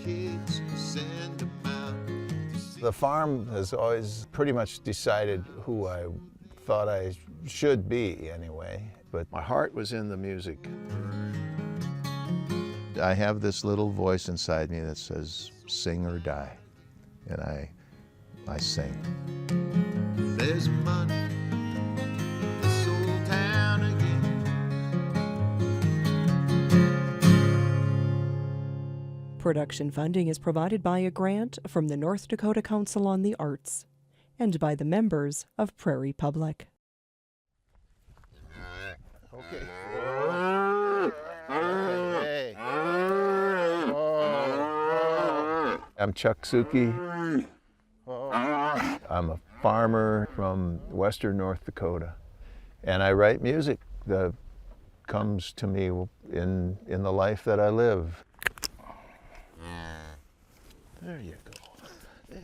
kids, send them out. The farm has always pretty much decided who I thought I should be anyway, but my heart was in the music. I have this little voice inside me that says, sing or die, and I sing. There's money in this old town again. Production funding is provided by a grant from the North Dakota Council on the Arts and by the members of Prairie Public. Okay. Hey. Oh. I'm Chuck Suki. I'm a farmer from western North Dakota, and I write music that comes to me in the life that I live. There you go.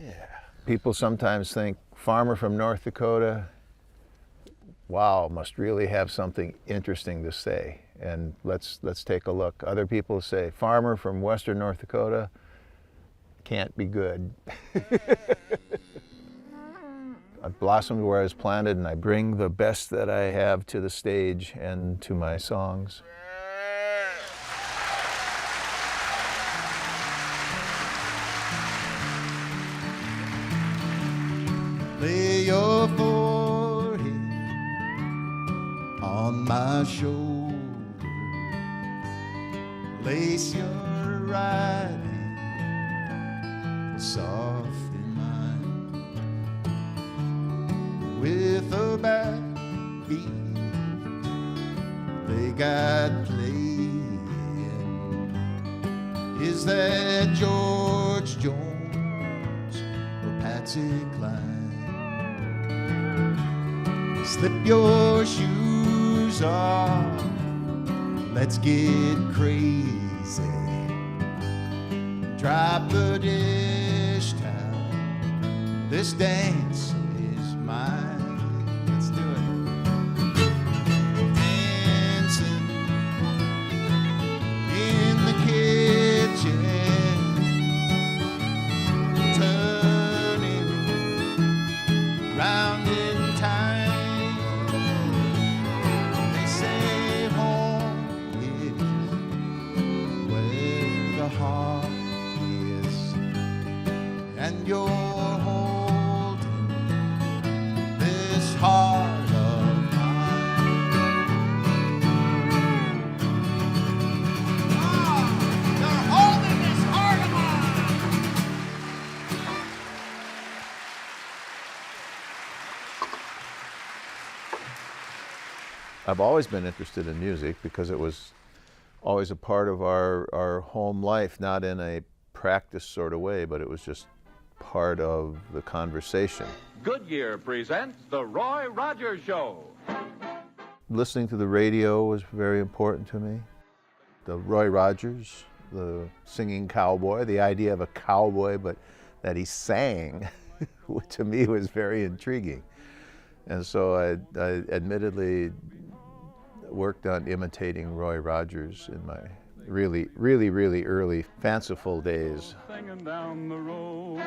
Yeah. People sometimes think farmer from North Dakota, wow, must really have something interesting to say. And let's take a look. Other people say farmer from western North Dakota can't be good. I blossomed where I was planted, and I bring the best that I have to the stage and to my songs. Lay your forehead on my shoulder. Lace your right hand soft in mine. With a backbeat they got playing. Is that George Jones or Patsy Cline? Slip your shoes off, let's get crazy. Drop the dish towel, this dance is mine. Let's do it. Dancing in the kitchen, turning round in time. Heart is, and you're holding this heart of mine. Oh, you're holding this heart of mine. I've always been interested in music because it was always a part of our home life, not in a practice sort of way, but it was just part of the conversation. Goodyear presents The Roy Rogers Show. Listening to the radio was very important to me. The Roy Rogers, the singing cowboy, the idea of a cowboy, but that he sang, to me was very intriguing. And so I admittedly worked on imitating Roy Rogers in my really early fanciful days. Singing down the road.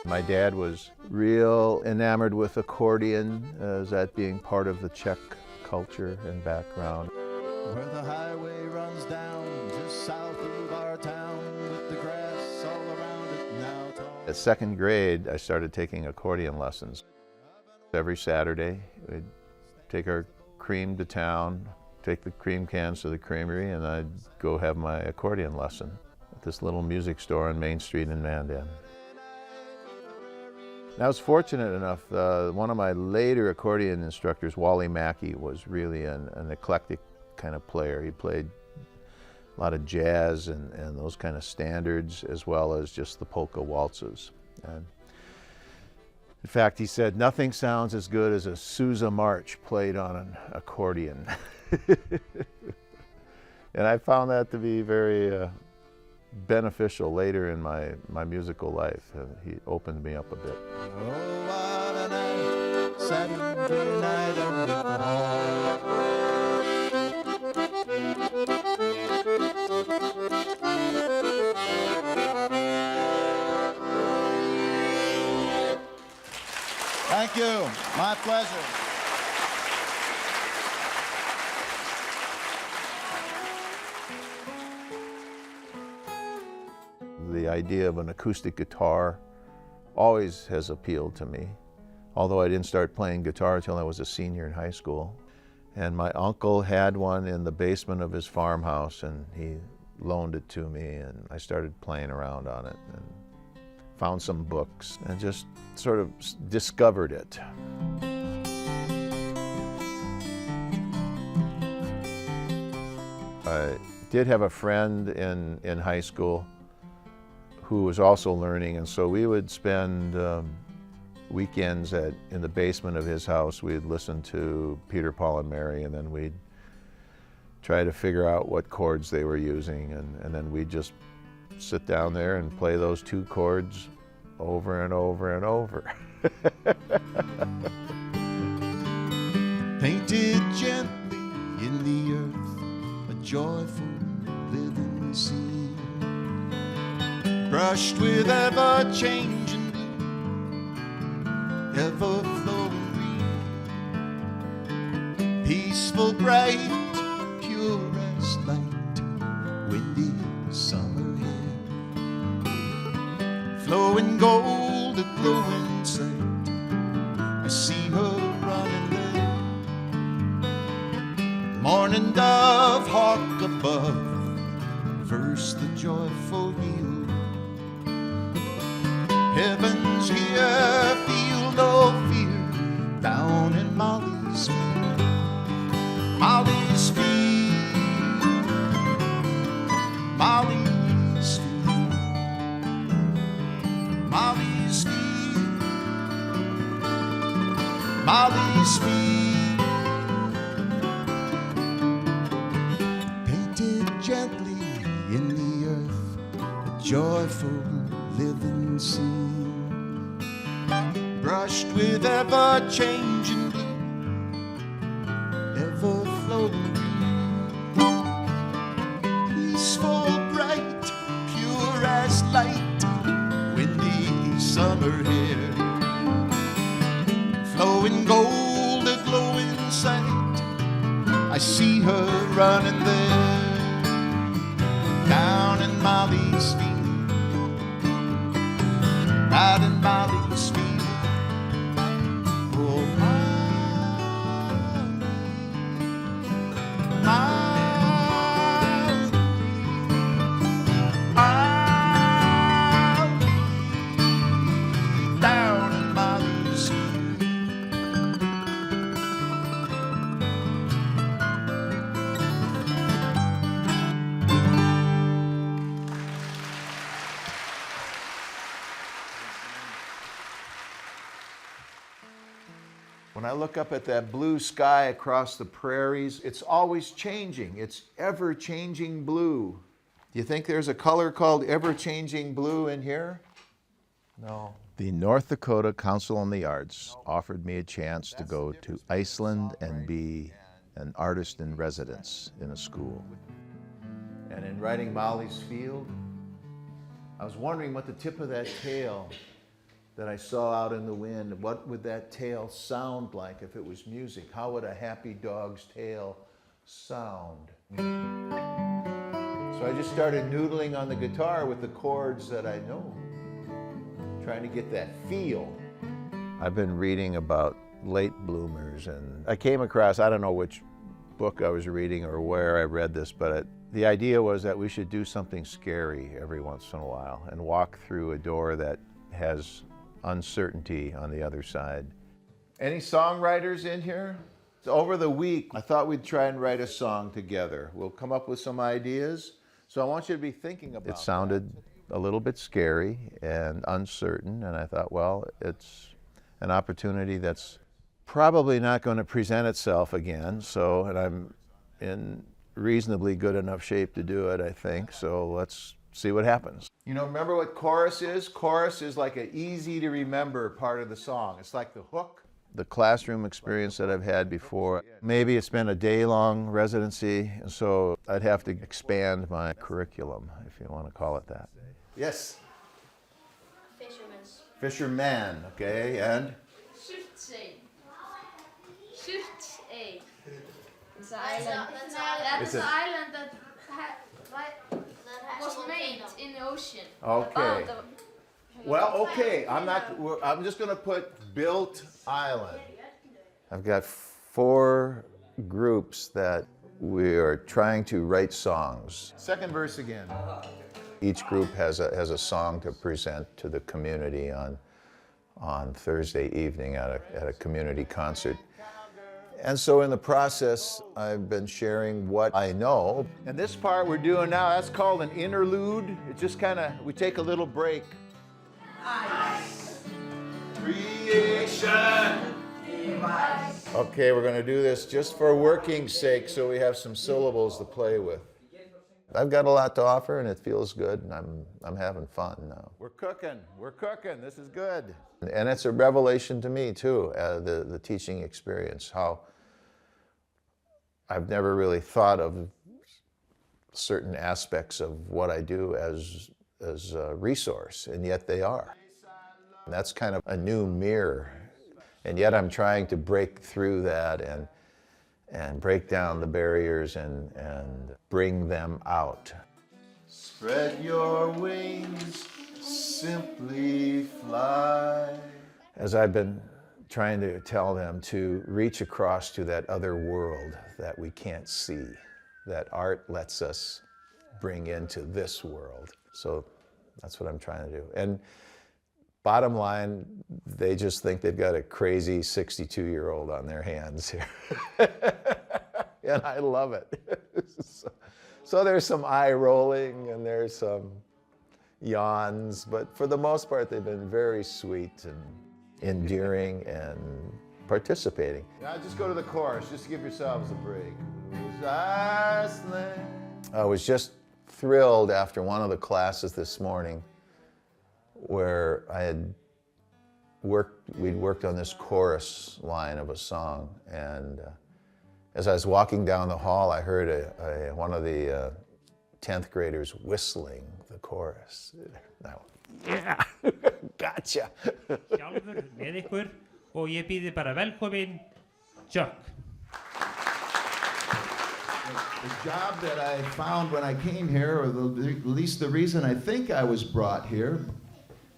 My dad was real enamored with accordion, as that being part of the Czech culture and background. Where the highway runs down just south of our town with the grass all around it now tall. At second grade, I started taking accordion lessons. Every Saturday, we'd take our cream to town, take the cream cans to the creamery, and I'd go have my accordion lesson at this little music store on Main Street in Mandan. And I was fortunate enough, one of my later accordion instructors, Wally Mackey, was really an eclectic kind of player. He played a lot of jazz and those kind of standards, as well as just the polka waltzes. And in fact, he said, nothing sounds as good as a Sousa march played on an accordion. And I found that to be very beneficial later in my musical life. He opened me up a bit. Oh, what a night, Saturday night on the hall. Thank you. My pleasure. The idea of an acoustic guitar always has appealed to me, although I didn't start playing guitar until I was a senior in high school. And my uncle had one in the basement of his farmhouse, and he loaned it to me, and I started playing around on it and found some books and just sort of discovered it. I did have a friend in high school who was also learning, and so we would spend weekends in the basement of his house. We'd listen to Peter, Paul, and Mary, and then we'd try to figure out what chords they were using, and then we'd just sit down there and play those two chords over and over and over. Painted gently in the earth, a joyful living scene, brushed with ever-changing, ever-flowing green, peaceful, bright, pure as light, windy summer air, flowing gold, a glowing sight. I see her running there, morning dove, hawk above, first the joyful yield. Heaven's here, feel no fear, down in Molly's field. Molly's field, Molly's field, Molly's field, Molly's field. Painted gently in the earth, a joyful living scene, brushed with ever-changing blue, ever-flowing green, peaceful, bright, pure as light, windy summer air, flowing gold, a glowing sight. I see her running there, down in Molly's field, out in Molly's field. Oh, down in Molly's field. When I look up at that blue sky across the prairies, it's always changing. It's ever-changing blue. Do you think there's a color called ever-changing blue in here? No. The North Dakota Council on the Arts offered me a chance to go to Iceland and be an artist in residence in a school. And in writing Molly's Field, I was wondering what the tip of that tail that I saw out in the wind, what would that tail sound like if it was music? How would a happy dog's tail sound? So I just started noodling on the guitar with the chords that I know, trying to get that feel. I've been reading about late bloomers, and I came across, I don't know which book I was reading or where I read this, but the idea was that we should do something scary every once in a while and walk through a door that has uncertainty on the other side. Any songwriters in here? So over the week, I thought we'd try and write a song together. We'll come up with some ideas. So I want you to be thinking about it. It sounded a little bit scary and uncertain, and I thought, well, it's an opportunity that's probably not going to present itself again. So, and I'm in reasonably good enough shape to do it, I think. So let's see what happens. You know, remember what chorus is? Chorus is like an easy to remember part of the song. It's like the hook. The classroom experience that I've had before, maybe it's been a day-long residency, and so I'd have to expand my curriculum, if you want to call it that. Yes? Fisherman's. Fisherman, okay, and? Surtsey. It's an island. It's That's an a- island that was made in the ocean. Okay. Oh, Well, okay. I'm just going to put built island. I've got 4 groups that we are trying to write songs. Second verse again. Each group has a song to present to the community on Thursday evening at a community concert. And so in the process, I've been sharing what I know. And this part we're doing now, that's called an interlude. It's just kind of, we take a little break. Creation. Okay, we're going to do this just for working sake so we have some syllables to play with. I've got a lot to offer and it feels good and I'm having fun now. We're cooking, this is good. And it's a revelation to me too, the teaching experience, how I've never really thought of certain aspects of what I do as a resource, and yet they are. And that's kind of a new mirror. And yet I'm trying to break through that and break down the barriers and bring them out. Spread your wings, simply fly. As I've been trying to tell them to reach across to that other world that we can't see, that art lets us bring into this world. So that's what I'm trying to do. And bottom line, they just think they've got a crazy 62-year-old on their hands here. And I love it. So there's some eye rolling and there's some yawns, but for the most part, they've been very sweet and endearing and participating. Now just go to the chorus, just to give yourselves a break. I was just thrilled after one of the classes this morning where we'd worked on this chorus line of a song, and as I was walking down the hall, I heard one of the 10th graders whistling the chorus. And I went, yeah, gotcha. Sjálfur með ykkur og ég býði bara velkomin, Chuck. The job that I found when I came here, or at least the reason I think I was brought here,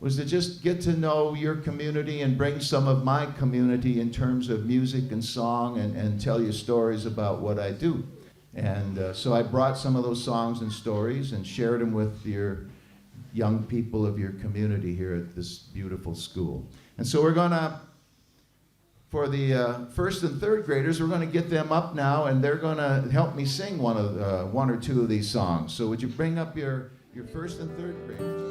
was to just get to know your community and bring some of my community in terms of music and song and tell you stories about what I do. And so I brought some of those songs and stories and shared them with your young people of your community here at this beautiful school. And so we're gonna, for the first and third graders, we're gonna get them up now and they're gonna help me sing one or two of these songs. So would you bring up your first and third graders?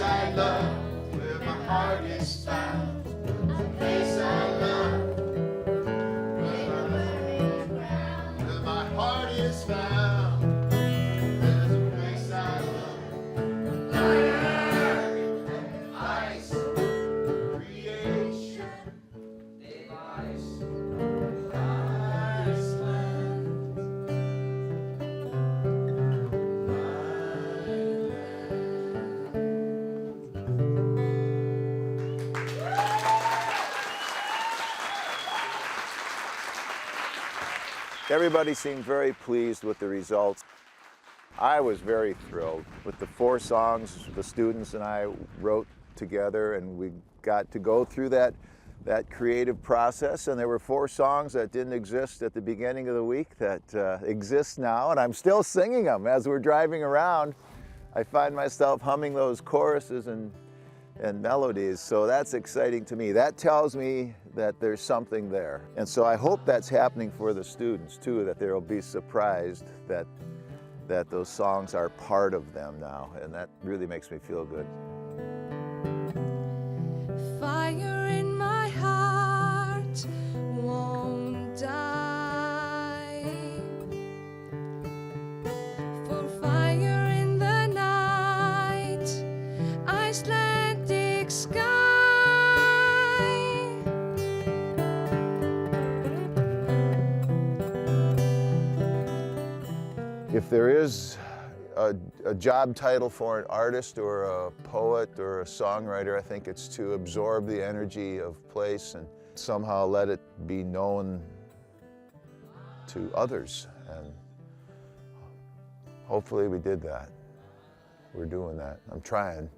I love where my heart is found. A place I love where my heart is found. There's a place I love. Fire, ice, creation, ice, Iceland. Everybody seemed very pleased with the results. I was very thrilled with the 4 songs the students and I wrote together, and we got to go through that creative process, and there were 4 songs that didn't exist at the beginning of the week that exist now, and I'm still singing them as we're driving around. I find myself humming those choruses and melodies, so that's exciting to me. That tells me that there's something there. And so I hope that's happening for the students too, that they'll be surprised that those songs are part of them now, and that really makes me feel good. Fire in my heart won't die. Icelandic sky. If there is a job title for an artist or a poet or a songwriter, I think it's to absorb the energy of place and somehow let it be known to others. And hopefully we did that. We're doing that. I'm trying.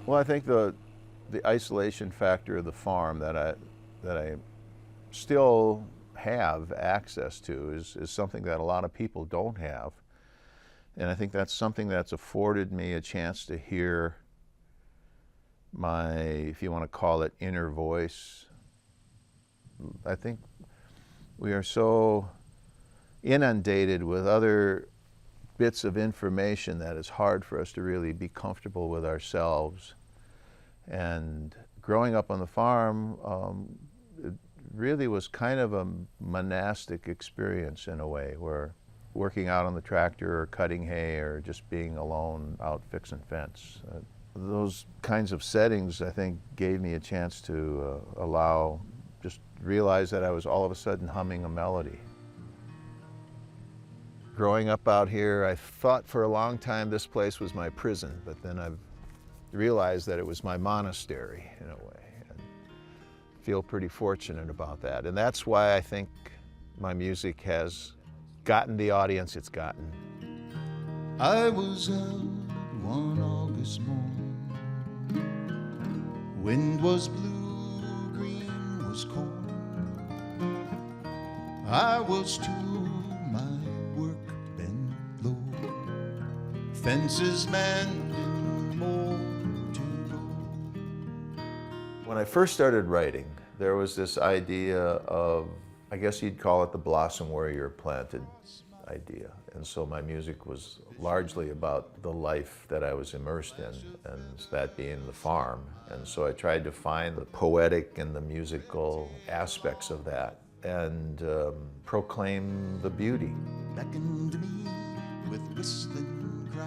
Well, I think the isolation factor of the farm that I still have access to is something that a lot of people don't have. And I think that's something that's afforded me a chance to hear my, if you want to call it, inner voice. I think we are so inundated with other bits of information that it's hard for us to really be comfortable with ourselves. And growing up on the farm, it really was kind of a monastic experience in a way, where working out on the tractor or cutting hay or just being alone out fixing fence. Those kinds of settings, I think, gave me a chance to just realize that I was all of a sudden humming a melody. Growing up out here, I thought for a long time this place was my prison, but then I've realized that it was my monastery in a way, and feel pretty fortunate about that. And that's why I think my music has gotten the audience it's gotten. I was out one August morning. Wind was blue, green was corn. I was to my work bent low, fences mending, more to go. When I first started writing, there was this idea of, I guess you'd call it the blossom where you're planted idea. And so my music was largely about the life that I was immersed in, and that being the farm. And so I tried to find the poetic and the musical aspects of that and proclaim the beauty. Beckoned me with whistling cry.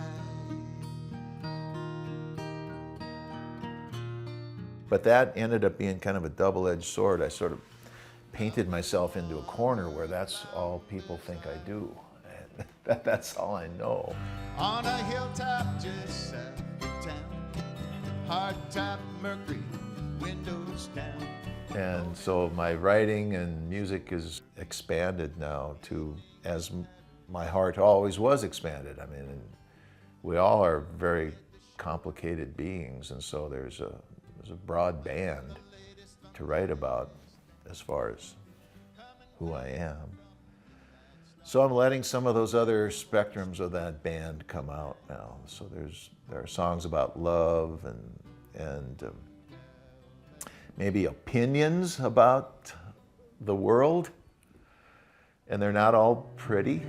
But that ended up being kind of a double-edged sword. I sort of painted myself into a corner where that's all people think I do. That's all I know. On a hilltop just south of town, hardtop Mercury, windows down. And so my writing and music is expanded now to, as my heart always was expanded. I mean, we all are very complicated beings, and so there's a broad band to write about as far as who I am. So I'm letting some of those other spectrums of that band come out now. So there are songs about love and maybe opinions about the world, and they're not all pretty.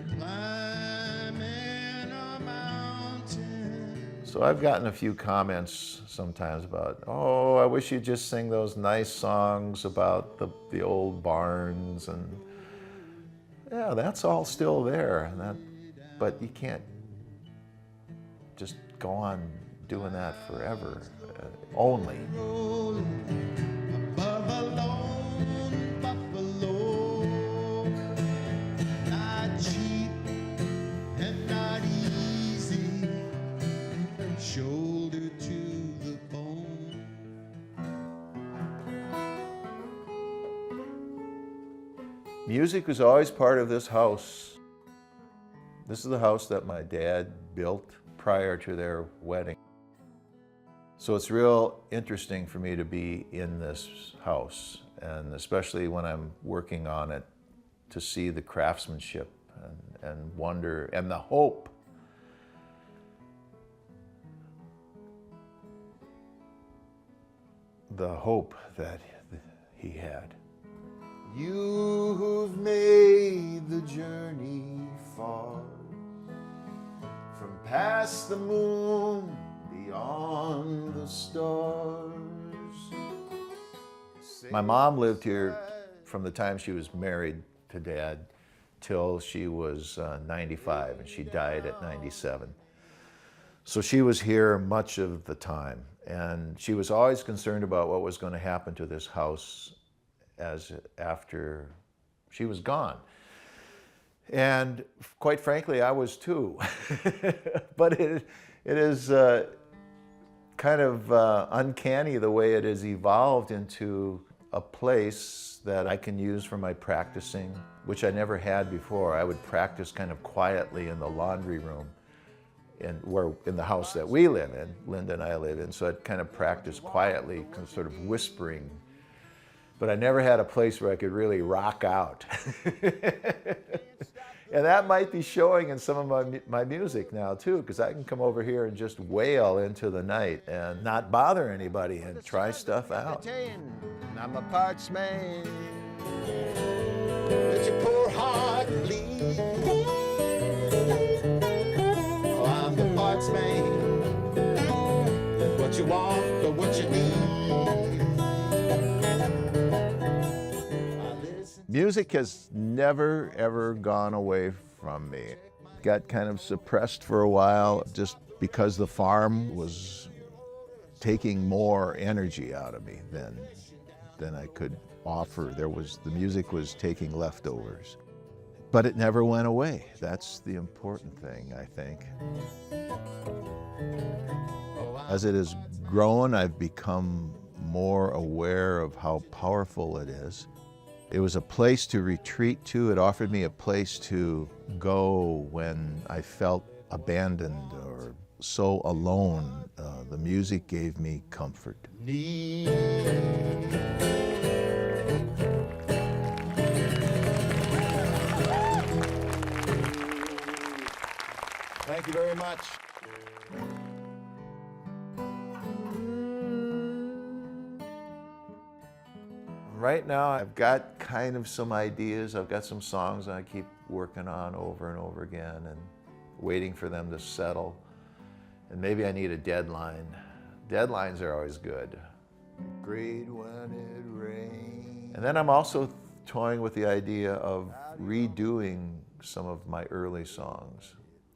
So I've gotten a few comments sometimes about, oh, I wish you'd just sing those nice songs about the old barns, and yeah, that's all still there. But you can't just go on doing that forever, only. Above a lone buffalo, not cheap and not easy, shoulder to the bone. Music was always part of this house. This is the house that my dad built prior to their wedding. So it's real interesting for me to be in this house, and especially when I'm working on it, to see the craftsmanship and wonder and the hope. The hope that he had. You who've made past the moon, beyond the stars. My mom lived here from the time she was married to Dad till she was 95, and she died at 97. So she was here much of the time, and she was always concerned about what was going to happen to this house after she was gone. And quite frankly, I was too. But it is kind of uncanny the way it has evolved into a place that I can use for my practicing, which I never had before. I would practice kind of quietly in the laundry room in the house that we live in, Linda and I live in. So I'd kind of practice quietly, kind of sort of whispering. But I never had a place where I could really rock out. And that might be showing in some of my music now too, because I can come over here and just wail into the night and not bother anybody and try stuff out. I'm a parts man. Let your poor heart bleed. Oh, I'm the parts man. What you want or what you need. Music has never, ever gone away from me. Got kind of suppressed for a while just because the farm was taking more energy out of me than I could offer. The music was taking leftovers. But it never went away. That's the important thing, I think. As it has grown, I've become more aware of how powerful it is. It was a place to retreat to. It offered me a place to go when I felt abandoned or so alone. The music gave me comfort. Thank you very much. Right now, I've got kind of some ideas. I've got some songs I keep working on over and over again and waiting for them to settle. And maybe I need a deadline. Deadlines are always good. Great when it rains. And then I'm also toying with the idea of redoing some of my early songs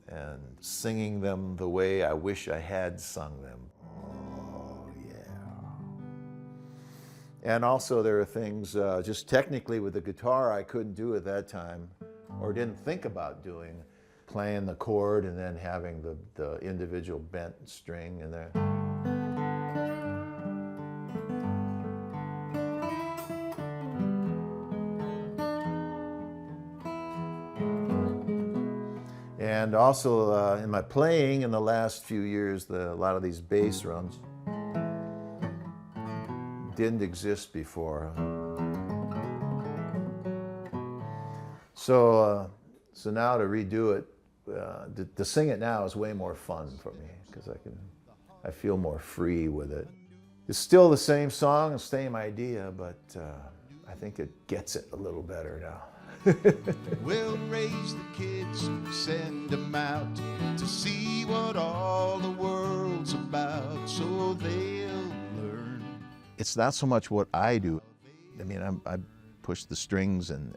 and singing them the way I wish I had sung them. And also there are things, just technically with the guitar, I couldn't do at that time, or didn't think about doing, playing the chord and then having the individual bent string in there. And also in my playing in the last few years, a lot of these bass runs didn't exist before. So now to redo it, to sing it now is way more fun for me because I feel more free with it. It's still the same song, the same idea, but I think it gets it a little better now. We'll raise the kids, send them out to see what all the world's about, so they'll learn. It's not so much what I do. I mean, I push the strings and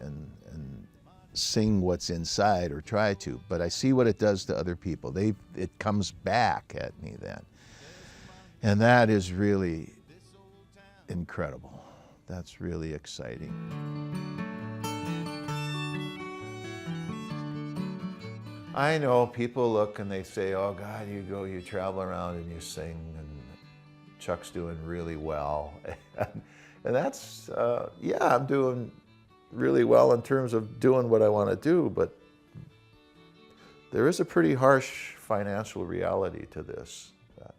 sing what's inside, or try to, but I see what it does to other people. It comes back at me then. And that is really incredible. That's really exciting. I know people look and they say, oh God, you travel around and you sing, and Chuck's doing really well. And that's, yeah, I'm doing really well in terms of doing what I want to do, but there is a pretty harsh financial reality to this that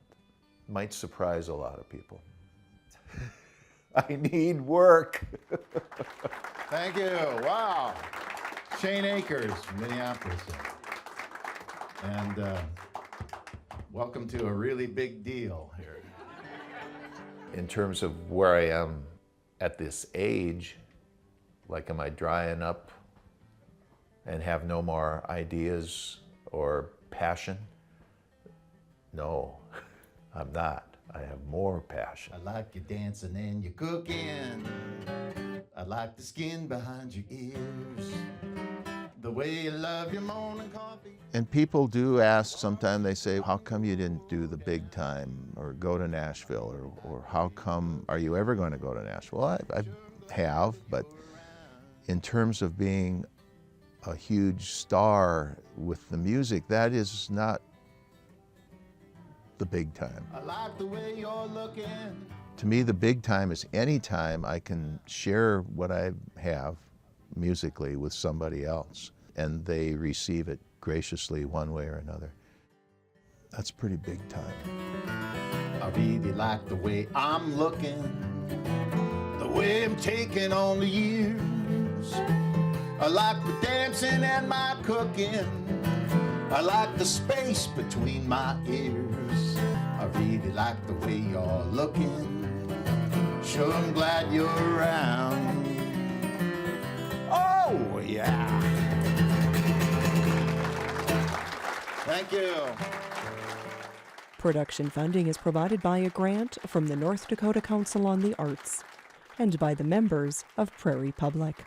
might surprise a lot of people. I need work. Thank you. Wow. Shane Akers from Minneapolis. And welcome to a really big deal here. In terms of where I am at this age, like, am I drying up and have no more ideas or passion? No, I'm not. I have more passion. I like your dancing and your cooking. I like the skin behind your ears. The way you love your morning coffee. And people do ask sometimes, they say, how come you didn't do the big time or go to Nashville? Or how come, are you ever going to go to Nashville? Well, I have, but in terms of being a huge star with the music, that is not the big time. I like the way you're looking. To me, the big time is any time I can share what I have musically with somebody else and they receive it graciously one way or another. That's pretty big time. I really like the way I'm looking, the way I'm taking on the years. I like the dancing and my cooking. I like the space between my ears. I really like the way you're looking. Sure, I'm glad you're around. Oh, yeah. Thank you. Production funding is provided by a grant from the North Dakota Council on the Arts and by the members of Prairie Public.